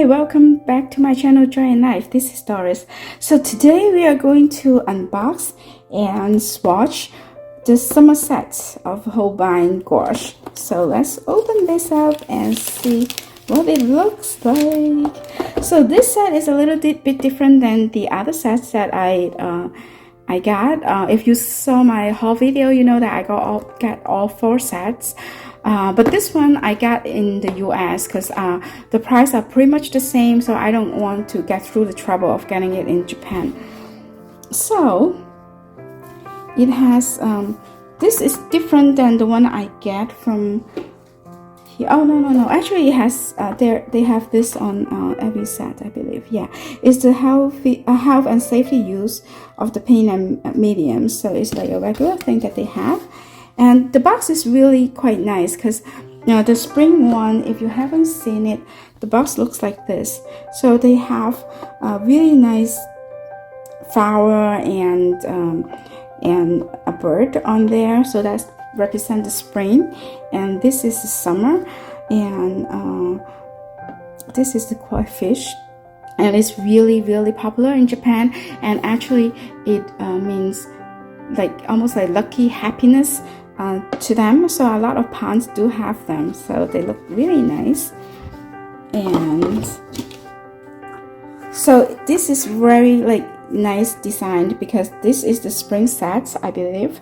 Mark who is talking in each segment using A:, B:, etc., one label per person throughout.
A: welcome back to my channel Joy and Life. This is Doris. So today we are going to unbox and swatch the summer set of Holbein Gouache. So let's open this up and see what it looks like. So this set is a little bit different than the other sets that I got. If you saw my haul video, you know that I got all 4 sets. But this one I got in the US because the price are pretty much the same, so I don't want to get through the trouble of getting it in Japan. So it has this is different than the one I get from here. Oh no, actually it has they have this on every set, I believe. Yeah, it's the health and safety use of the paint and medium, so it's like a regular thing that they have. And the box is really quite nice because, you know, the spring one, if you haven't seen it, the box looks like this. So they have a really nice flower and a bird on there. So that represents the spring. And this is the summer. And this is the koi fish. And it's really, really popular in Japan. And actually, it means like almost like lucky happiness to them. So a lot of ponds do have them, so they look really nice. And so this is very like nice designed because this is the spring sets, I believe,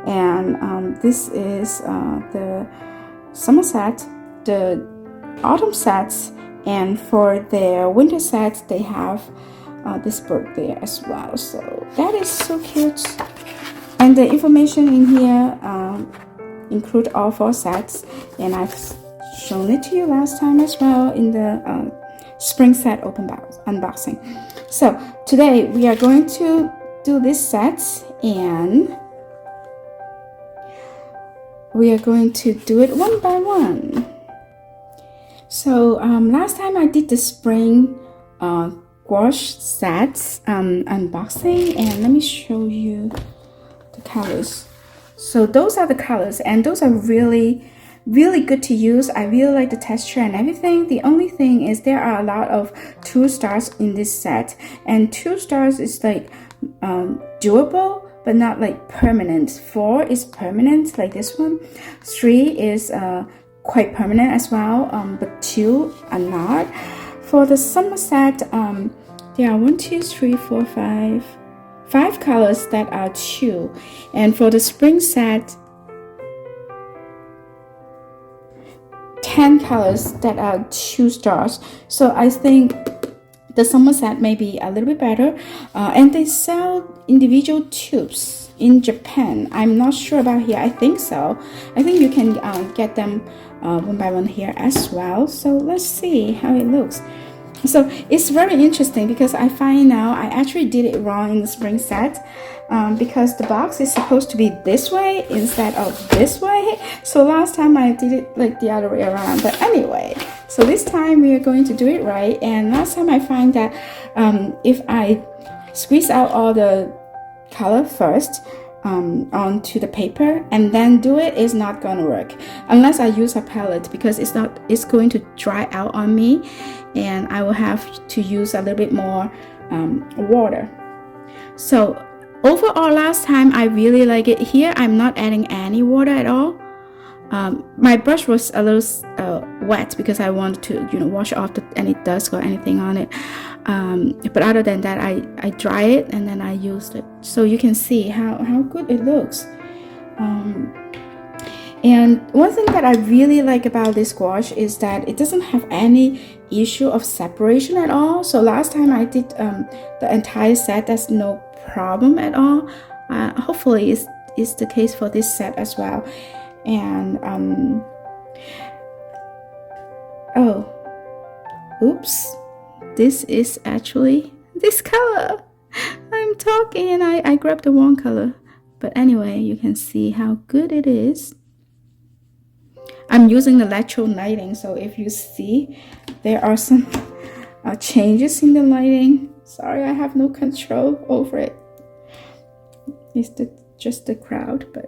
A: and this is the summer set, the autumn sets, and for their winter sets they have this bird there as well. So that is so cute. And the information in here include all 4 sets, and I've shown it to you last time as well in the spring set unboxing. So today we are going to do this set, and we are going to do it one by one. So last time I did the spring gouache sets unboxing, and let me show you the colors. So those are the colors, and those are really good to use. I really like the texture and everything. The only thing is there are a lot of 2 stars in this set, and 2 stars is like doable but not like permanent. 4 is permanent like this one. 3 is quite permanent as well, but 2 are not. For the summer set, there are 1, 2, 3, 4, 5 colors that are 2, and for the spring set 10 colors that are 2 stars. So I think the summer set may be a little bit better, and they sell individual tubes in Japan. I'm not sure about here. I think so. I think you can get them one by one here as well. So let's see how it looks. So it's very interesting because I find now I actually did it wrong in the spring set, because the box is supposed to be this way instead of this way. So last time I did it like the other way around. But anyway, so this time we are going to do it right. And last time I find that if I squeeze out all the color first onto the paper and then do it, is not gonna work unless I use a palette, because it's going to dry out on me, and I will have to use a little bit more water. So overall, last time I really like it. Here I'm not adding any water at all. My brush was a little wet because I wanted to, you know, wash off any dust or anything on it. But other than that, I dry it and then I used it. So you can see how good it looks. And one thing that I really like about this gouache is that it doesn't have any issue of separation at all. So last time I did the entire set, that's no problem at all. Hopefully it's the case for this set as well. And oh, oops, this is actually this color. I'm talking and I grabbed the wrong color. But anyway, you can see how good it is. I'm using the electro lighting, so if you see there are some changes in the lighting, sorry, I have no control over it. It's just the crowd, but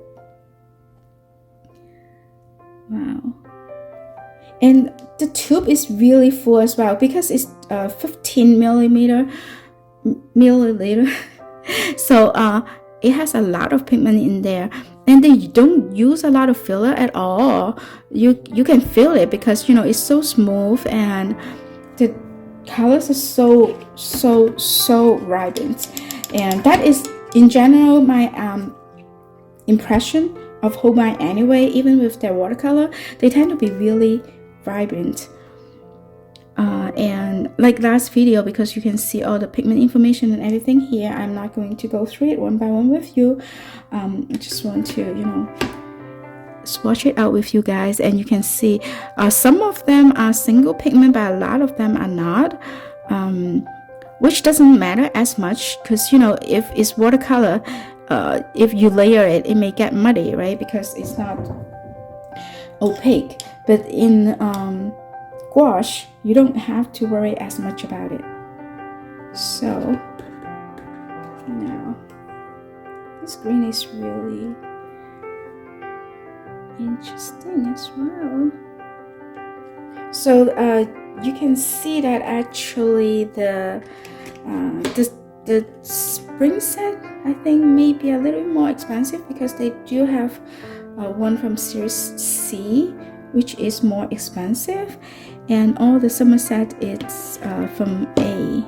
A: wow. And the tube is really full as well because it's 15 milliliter. So it has a lot of pigment in there, and they don't use a lot of filler at all. You can feel it because it's so smooth, and the colors are so vibrant. And that is in general my impression of Holbein anyway. Even with their watercolor, they tend to be really vibrant. And like last video, because you can see all the pigment information and everything here, I'm not going to go through it one by one with you. I just want to swatch it out with you guys, and you can see some of them are single pigment, but a lot of them are not, which doesn't matter as much because if it's watercolor, if you layer it, it may get muddy, right? Because it's not opaque. But in gouache, you don't have to worry as much about it. So now this green is really interesting as well. So you can see that actually the spring set, I think, may be a little bit more expensive because they do have one from series C, which is more expensive, and all the summer set is from A.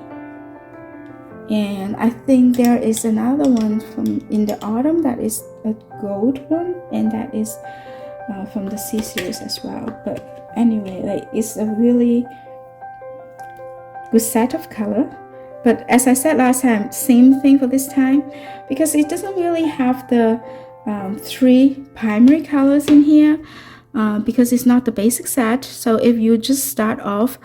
A: And I think there is another one from in the autumn that is a gold one, and that is from the C series as well. But anyway, like, it's a really good set of color. But as I said last time, same thing for this time, because it doesn't really have the 3 primary colors in here, because it's not the basic set. So if you just start off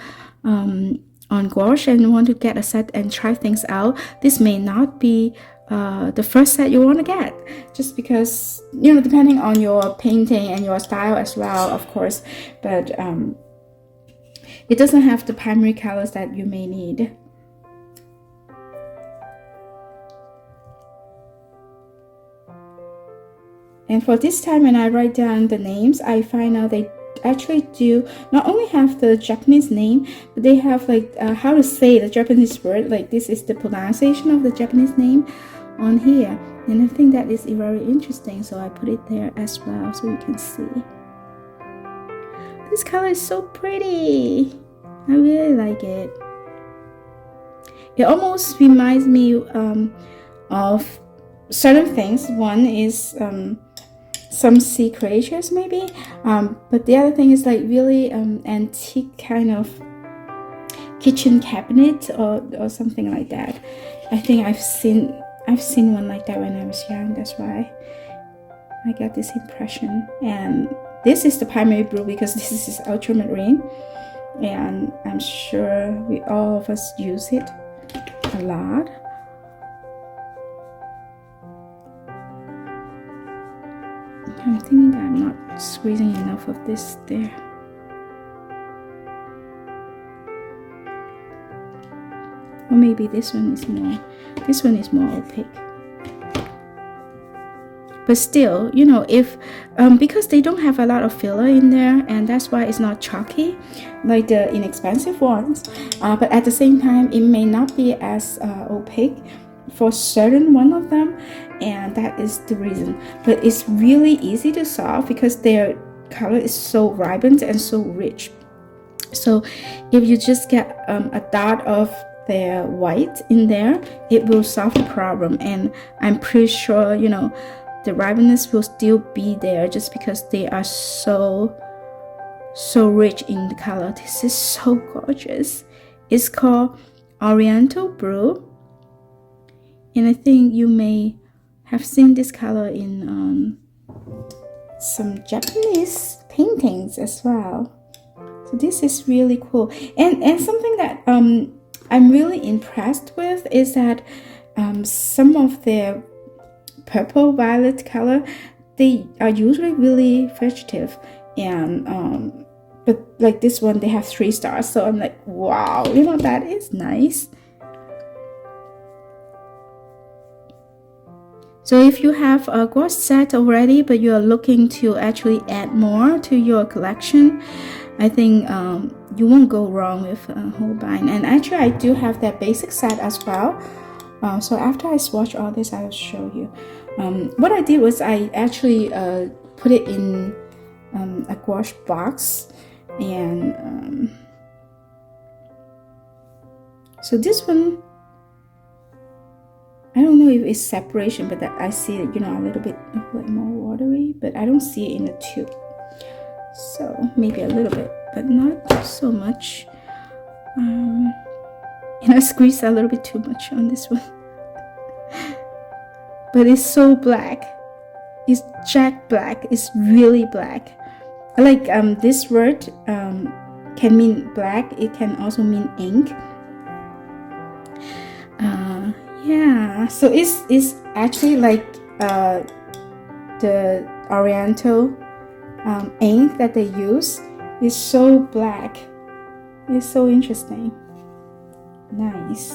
A: on gouache and want to get a set and try things out, this may not be the first set you want to get, just because depending on your painting and your style as well, of course. But it doesn't have the primary colors that you may need. And for this time, when I write down the names, I find out they actually do not only have the Japanese name, but they have like how to say the Japanese word. Like, this is the pronunciation of the Japanese name on here, and I think that is very interesting, so I put it there as well so you can see. This color is so pretty. I really like it. It almost reminds me of certain things. One is some sea creatures maybe, but the other thing is like really antique kind of kitchen cabinet or something like that. I think I've seen one like that when I was young. That's why I got this impression. And this is the primary blue because this is ultramarine, and I'm sure all of us use it a lot. I'm thinking that I'm not squeezing enough of this there. Or maybe this one is more opaque. But still, if because they don't have a lot of filler in there, and that's why it's not chalky like the inexpensive ones. But at the same time, it may not be as opaque for certain one of them, and that is the reason. But it's really easy to solve because their color is so vibrant and so rich. So if you just get a dot of their white in there, it will solve the problem. And I'm pretty sure the vibrantness will still be there just because they are so rich in the color. This is so gorgeous. It's called Oriental Blue, and I think you may have seen this color in some Japanese paintings as well. So this is really cool. And something that I'm really impressed with is that some of their purple violet color, they are usually really fugitive, and but like this one, they have 3 stars, so I'm like, wow, that is nice. So if you have a gouache set already, but you are looking to actually add more to your collection, I think you won't go wrong with Holbein. And actually I do have that basic set as well. So after I swatch all this, I will show you. What I did was I actually put it in a gouache box, and so this one, I don't know if it's separation, but that I see it, you know, a little bit like more watery, but I don't see it in the tube. So maybe a little bit, but not so much. And I squeezed a little bit too much on this one. But it's so black. It's jet black. It's really black. Like this word can mean black. It can also mean ink. Yeah. So it's actually like the Oriental ink that they use. Is so black. It's so interesting. Nice.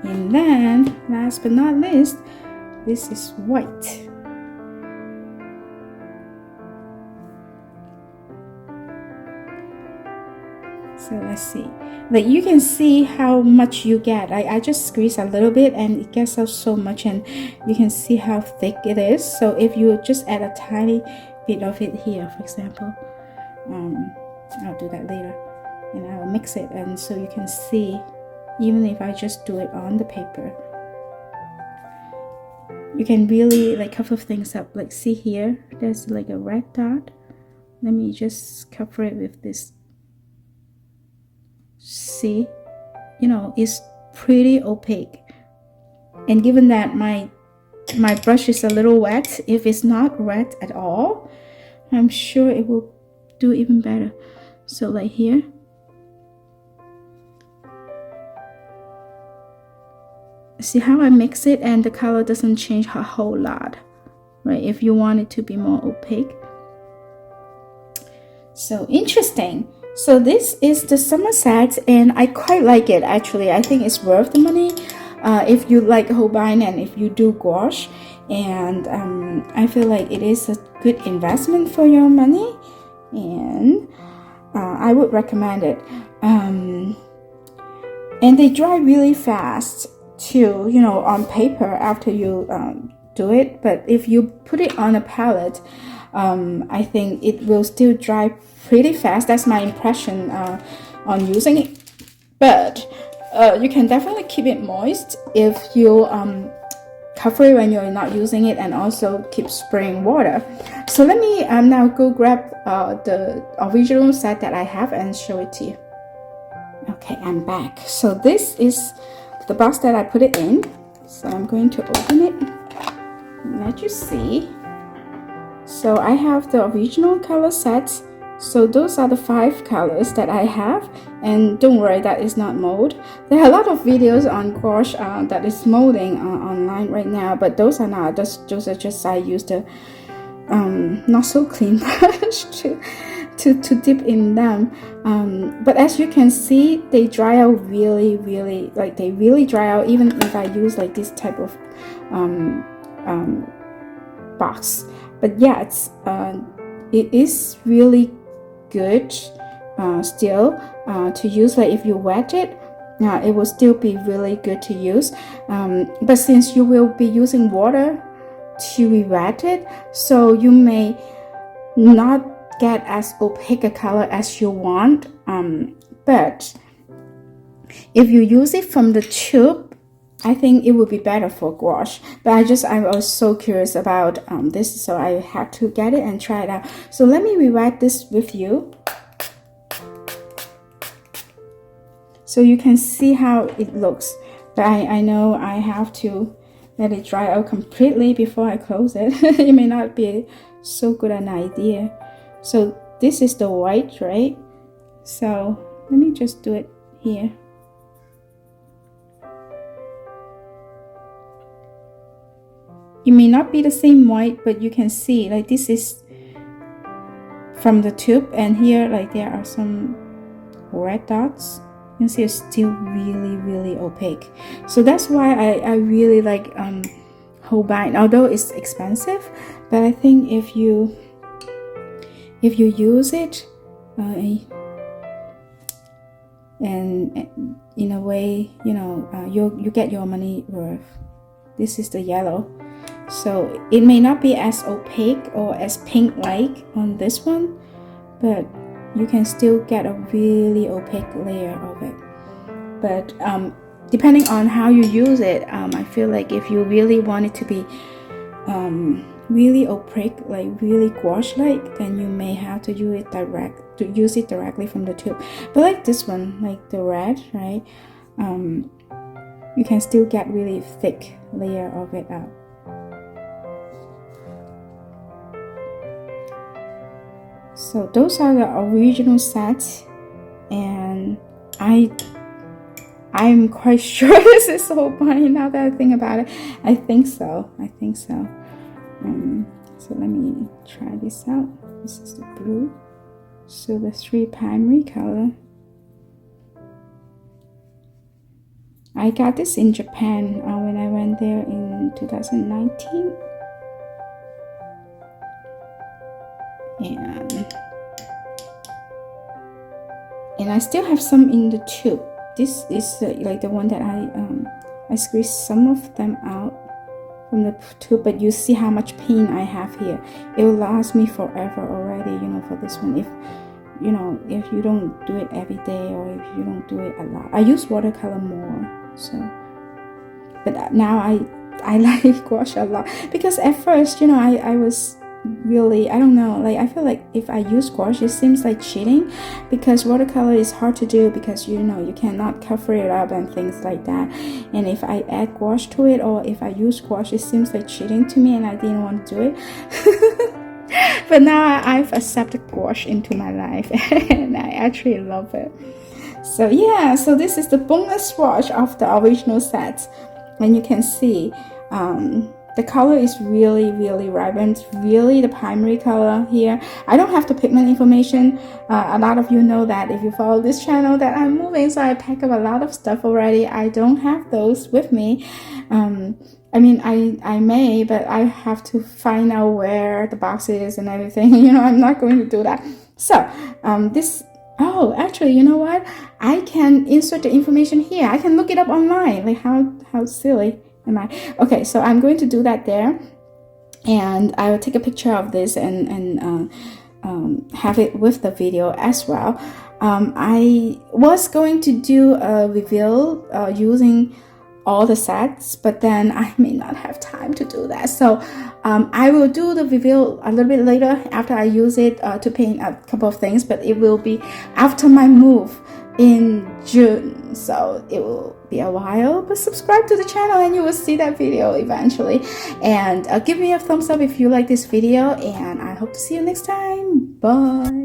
A: And then last but not least, this is white. So let's see. Like you can see how much you get. I just squeeze a little bit and it gets out so much, and you can see how thick it is. So if you just add a tiny bit of it here, for example, I'll do that later, and I'll mix it, and so you can see, even if I just do it on the paper, you can really like cover things up. Like see here, there's like a red dot. Let me just cover it with this. See, you know, it's pretty opaque, and given that my brush is a little wet, if it's not wet at all, I'm sure it will do even better. So like here, see how I mix it and the color doesn't change a whole lot, right? If you want it to be more opaque. So interesting. So this is the summer set, and I quite like it actually. I think it's worth the money if you like Holbein and if you do gouache, and I feel like it is a good investment for your money, and I would recommend it. And they dry really fast too, you know, on paper after you do it. But if you put it on a palette, I think it will still dry pretty fast. That's my impression on using it. But you can definitely keep it moist if you cover it when you're not using it, and also keep spraying water. So let me now go grab the original set that I have and show it to you. Okay, I'm back. So this is the box that I put it in. So I'm going to open it and let you see. So I have the original color set. So those are the 5 colors that I have, and don't worry, that is not mold. There are a lot of videos on gouache that is molding online right now, but those are not. Those are just, I used a not so clean brush to dip in them. But as you can see, they dry out really, like they really dry out, even if I use like this type of box. But yeah, it is really good still to use. Like if you wet it, it will still be really good to use. But since you will be using water to re-wet it, so you may not get as opaque a color as you want. But if you use it from the tube, I think it would be better for gouache. But I was so curious about this, so I had to get it and try it out. So let me rewrite this with you, so you can see how it looks. But I know I have to let it dry out completely before I close it. It may not be so good an idea. So this is the white, right? So let me just do it here. It may not be the same white, but you can see like this is from the tube, and here like there are some red dots. You can see it's still really opaque. So that's why I really like Holbein, although it's expensive. But I think if you use it, and in a way, you know, you get your money worth. This is the yellow, so it may not be as opaque or as pink-like on this one, but you can still get a really opaque layer of it. But depending on how you use it, I feel like if you really want it to be really opaque, like really gouache-like, then you may have to use it directly from the tube. But like this one, like the red, right? You can still get really thick layer of it out. So those are the original sets, and I'm quite sure this is Holbein. Now that I think about it, I think so. So let me try this out. This is the blue. So the 3 primary color. I got this in Japan when I went there in 2019. And I still have some in the tube. This is like the one that I squeezed some of them out from the tube, but you see how much paint I have here. It will last me forever already, you know, for this one. If you don't do it every day, or if you don't do it a lot. I use watercolor more, so. But now I like gouache a lot, because at first, you know, I was really, I don't know, like I feel like if I use gouache, it seems like cheating, because watercolor is hard to do, because you know you cannot cover it up and things like that. And if I add gouache to it, or if I use gouache, it seems like cheating to me, and I didn't want to do it. But now I've accepted gouache into my life, and I actually love it. So yeah, so this is the bonus swatch of the original set, and you can see the color is really, really vibrant, really the primary color here. I don't have the pigment information. A lot of you know that if you follow this channel that I'm moving, so I pack up a lot of stuff already. I don't have those with me. I mean, I may, but I have to find out where the box is and everything. You know, I'm not going to do that. So oh, actually, you know what? I can insert the information here. I can look it up online. Like how silly am I? Okay, so I'm going to do that there, and I will take a picture of this and have it with the video as well. I was going to do a reveal using all the sets, but then I may not have time to do that. So I will do the reveal a little bit later after I use it to paint a couple of things, but it will be after my move in June, so it will be a while. But subscribe to the channel and you will see that video eventually, and give me a thumbs up if you like this video, and I hope to see you next time. Bye.